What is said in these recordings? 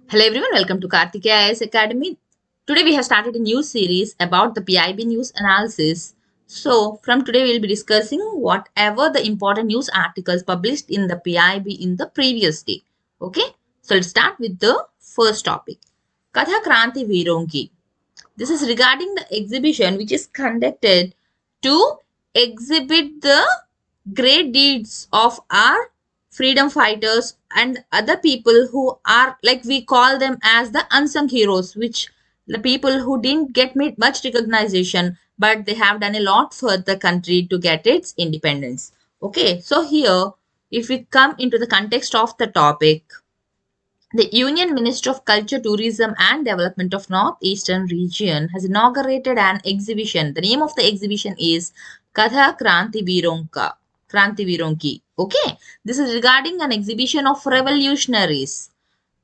Hello everyone, welcome to Karthikeya IAS Academy. Today we have started a new series about the PIB news analysis. So from today we will be discussing whatever the important news articles published in the PIB in the previous day. Okay, so let's start with the first topic. Katha Kranti Virongi. This is regarding the exhibition which is conducted to exhibit the great deeds of our freedom fighters and other people who are, like, we call them as the unsung heroes, which the people who didn't get much recognition, but they have done a lot for the country to get its independence. Okay, so here, if we come into the context of the topic, the Union Minister of Culture, Tourism and Development of Northeastern Region has inaugurated an exhibition. The name of the exhibition is Katha Kranti Vironki. Okay, this is regarding an exhibition of revolutionaries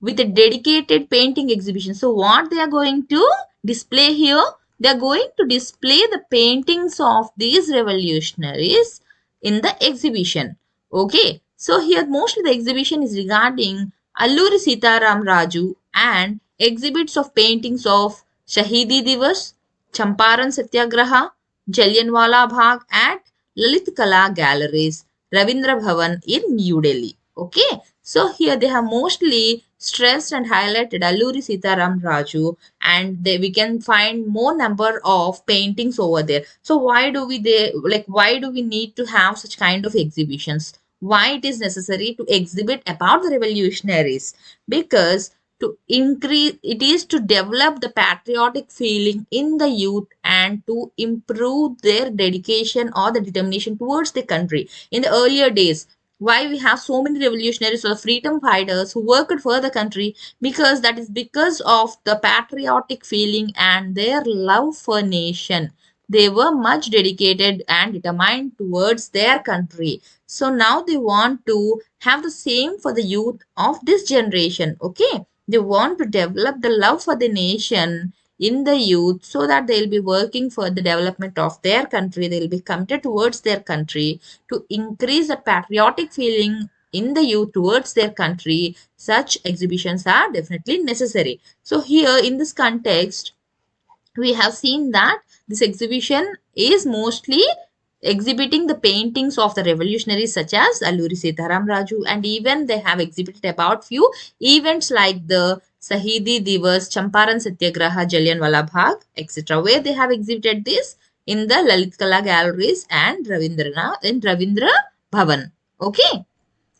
with a dedicated painting exhibition. So what they are going to display here? They are going to display the paintings of these revolutionaries in the exhibition. Okay. So here mostly the exhibition is regarding Alluri Sitaram Raju and exhibits of paintings of Shahidi Divas, Champaran Satyagraha, Jallianwala Bagh at Lalit Kala Galleries, Ravindra Bhavan in New Delhi. Okay. So here they have mostly stressed and highlighted Alluri Sitaram Raju, and we can find more number of paintings over there. So why do we need to have such kind of exhibitions? Why it is necessary to exhibit about the revolutionaries? Because to increase it is to develop the patriotic feeling in the youth and to improve their dedication or the determination towards the country. In the earlier days, why we have so many revolutionaries or freedom fighters who worked for the country? Because that is because of the patriotic feeling and their love for nation. They were much dedicated and determined towards their country. So now they want to have the same for the youth of this generation. Okay, they want to develop the love for the nation in the youth so that they'll be working for the development of their country. They'll be committed towards their country to increase the patriotic feeling in the youth towards their country. Such exhibitions are definitely necessary. So here in this context, we have seen that this exhibition is mostly exhibiting the paintings of the revolutionaries such as Alluri Sitaram Raju, and even they have exhibited about few events like the Shahidi Divas, Champaran Satyagraha, Jallianwala Bagh, etc., where they have exhibited this in the Lalit Kala galleries and Ravindra Bhavan. Okay.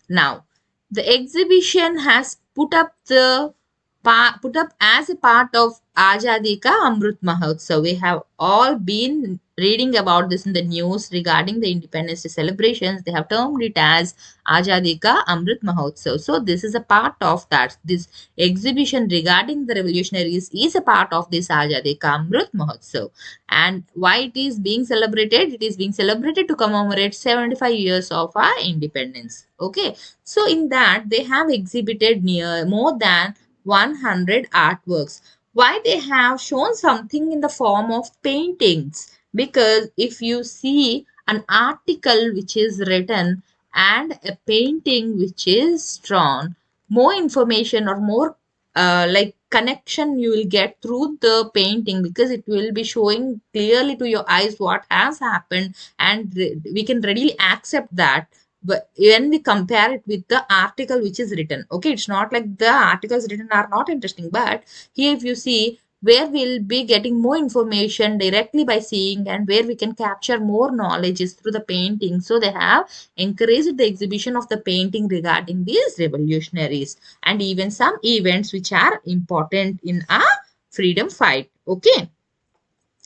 Now, the exhibition has put up as a part of Azadi Ka Amrit Mahotsav. We have all been reading about this in the news regarding the Independence Day celebrations. They have termed it as Azadi Ka Amrit Mahotsav. So this is a part of that. This exhibition regarding the revolutionaries is a part of this Azadi Ka Amrit Mahotsav. And why it is being celebrated? It is being celebrated to commemorate 75 years of our independence. Okay. So in that they have exhibited near more than 100 artworks. Why they have shown something in the form of paintings? Because if you see an article which is written and a painting which is drawn, more information or more like connection you will get through the painting, because it will be showing clearly to your eyes what has happened, and we can readily accept that. But when we compare it with the article which is written, okay, it's not like the articles written are not interesting, but here if you see, where we'll be getting more information directly by seeing, and where we can capture more knowledge is through the painting. So they have encouraged the exhibition of the painting regarding these revolutionaries and even some events which are important in a freedom fight. Okay.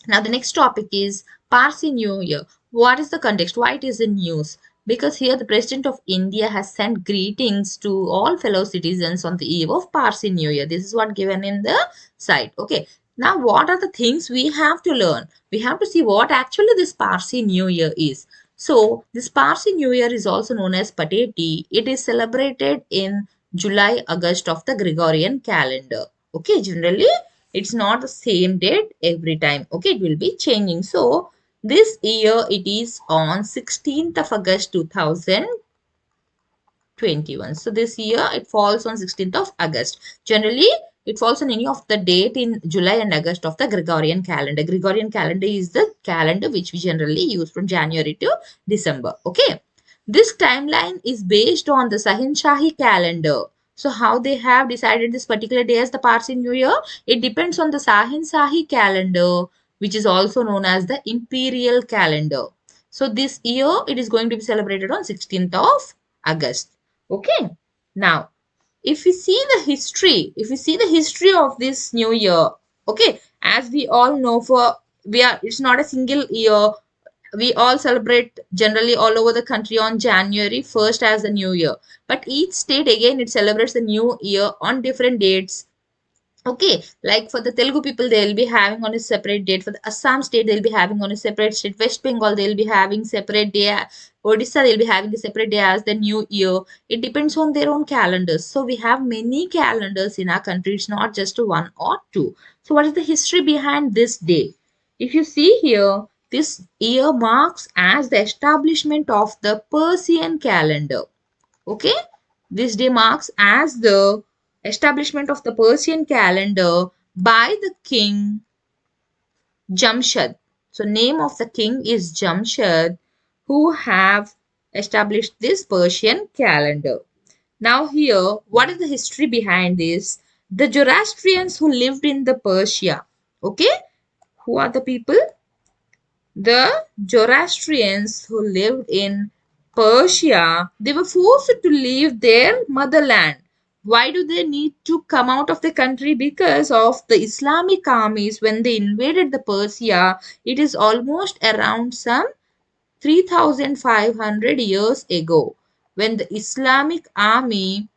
Now the next topic is Parsi New Year. What is the context? Why it is in news? Because here the President of India has sent greetings to all fellow citizens on the eve of Parsi New Year. This is what given in the site. Okay. Now what are the things we have to learn? We have to see what actually this Parsi New Year is. So this Parsi New Year is also known as Pateti. It is celebrated in July, August of the Gregorian calendar. Okay, generally it's not the same date every time. Okay, it will be changing. So this year it is on 16th of August 2000 21. So this year it falls on 16th of August. Generally, it falls on any of the date in July and August of the Gregorian calendar. Gregorian calendar is the calendar which we generally use from January to December. Okay. This timeline is based on the Sahinshahi calendar. So how they have decided this particular day as the Parsi New Year? It depends on the Sahinshahi calendar, which is also known as the imperial calendar. So this year it is going to be celebrated on 16th of August. Okay. Now, if we see the history of this new year, okay, as we all know, it's not a single year. We all celebrate generally all over the country on January 1st as the new year. But each state again it celebrates the new year on different dates. Okay, like for the Telugu people, they'll be having on a separate date. For the Assam state, they'll be having on a separate state. West Bengal, they'll be having separate day. Odisha, they'll be having a separate day as the new year. It depends on their own calendars. So we have many calendars in our country. It's not just one or two. So what is the history behind this day? If you see here, this year marks as the establishment of the Persian calendar. Okay, this day marks as the establishment of the Persian calendar by the king Jamshid. So name of the king is Jamshid, who have established this Persian calendar. Now here, what is the history behind this? The Zoroastrians who lived in the Persia. Okay, who are the people? The Zoroastrians who lived in Persia, they were forced to leave their motherland. Why do they need to come out of the country? Because of the Islamic armies when they invaded the Persia. It is almost around some 3,500 years ago. When the Islamic army,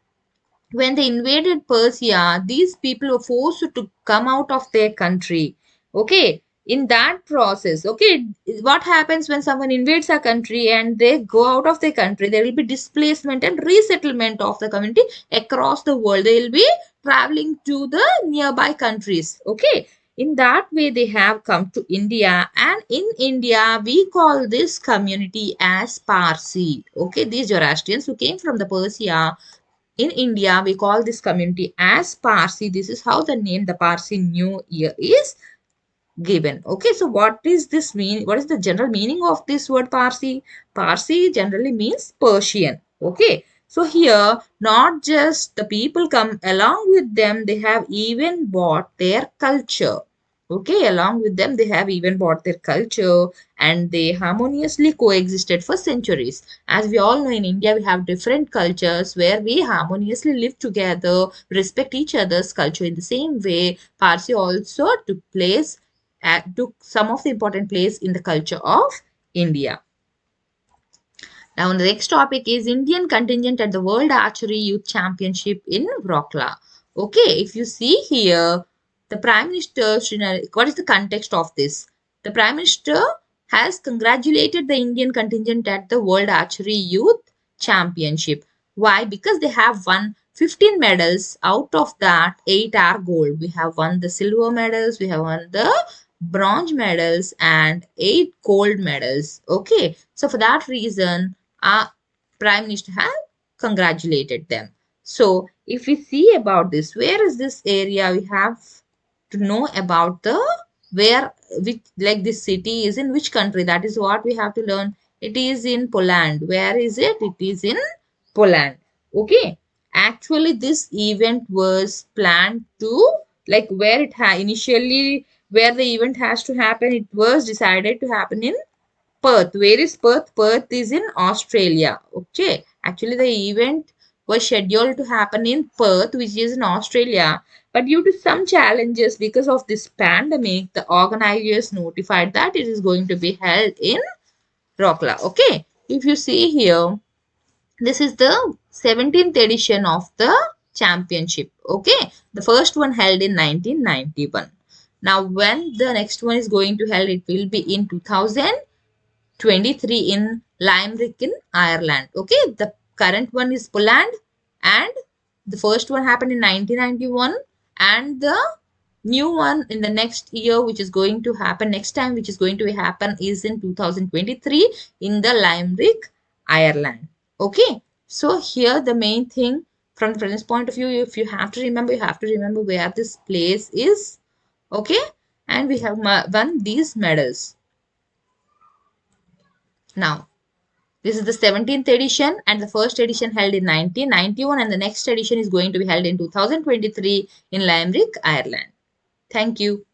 when they invaded Persia, these people were forced to come out of their country. Okay, in that process, okay, what happens when someone invades a country and they go out of the country? There will be displacement and resettlement of the community across the world. They will be traveling to the nearby countries. Okay, in that way, they have come to India, and in India, we call this community as Parsi. Okay, these Zoroastrians who came from the Persia in India, we call this community as Parsi. This is how the name the Parsi New Year is given. Okay, so what is this mean? What is the general meaning of this word Parsi? Parsi generally means Persian. Okay, so here not just the people come along with them, they have even brought their culture. Okay, along with them, they have even brought their culture, and they harmoniously coexisted for centuries. As we all know, in India, we have different cultures where we harmoniously live together, respect each other's culture. In the same way, Parsi also took some of the important place in the culture of India. Now, the next topic is Indian contingent at the World Archery Youth Championship in Rockla. Okay, if you see here, the Prime Minister, what is the context of this? The Prime Minister has congratulated the Indian contingent at the World Archery Youth Championship. Why? Because they have won 15 medals. Out of that, 8 are gold. We have won the silver medals, we have won the bronze medals, and 8 gold medals. Okay, so for that reason, our Prime Minister has congratulated them. So, if we see about this, where is this area? We have to know about the which like this city is in which country. That is what we have to learn. It is in Poland. Where is it? It is in Poland. Okay, actually this event was planned to, like, where it initially where the event has to happen, it was decided to happen in Perth. Where is Perth? Perth is in Australia. Okay, actually the event was scheduled to happen in Perth, which is in Australia. But due to some challenges because of this pandemic, the organizers notified that it is going to be held in Rockla. Okay, if you see here, this is the 17th edition of the championship. Okay, the first one held in 1991. Now, when the next one is going to held, it will be in 2023 in Limerick in Ireland. Okay, the current one is Poland, and the first one happened in 1991, and the new one in the next year, which is going to happen next time, which is going to happen is in 2023 in the Limerick, Ireland. Okay, So here the main thing from the friend's point of view, if you have to remember where this place is. Okay, and we have won these medals. Now, this is the 17th edition, and the first edition held in 1991, and the next edition is going to be held in 2023 in Limerick, Ireland. Thank you.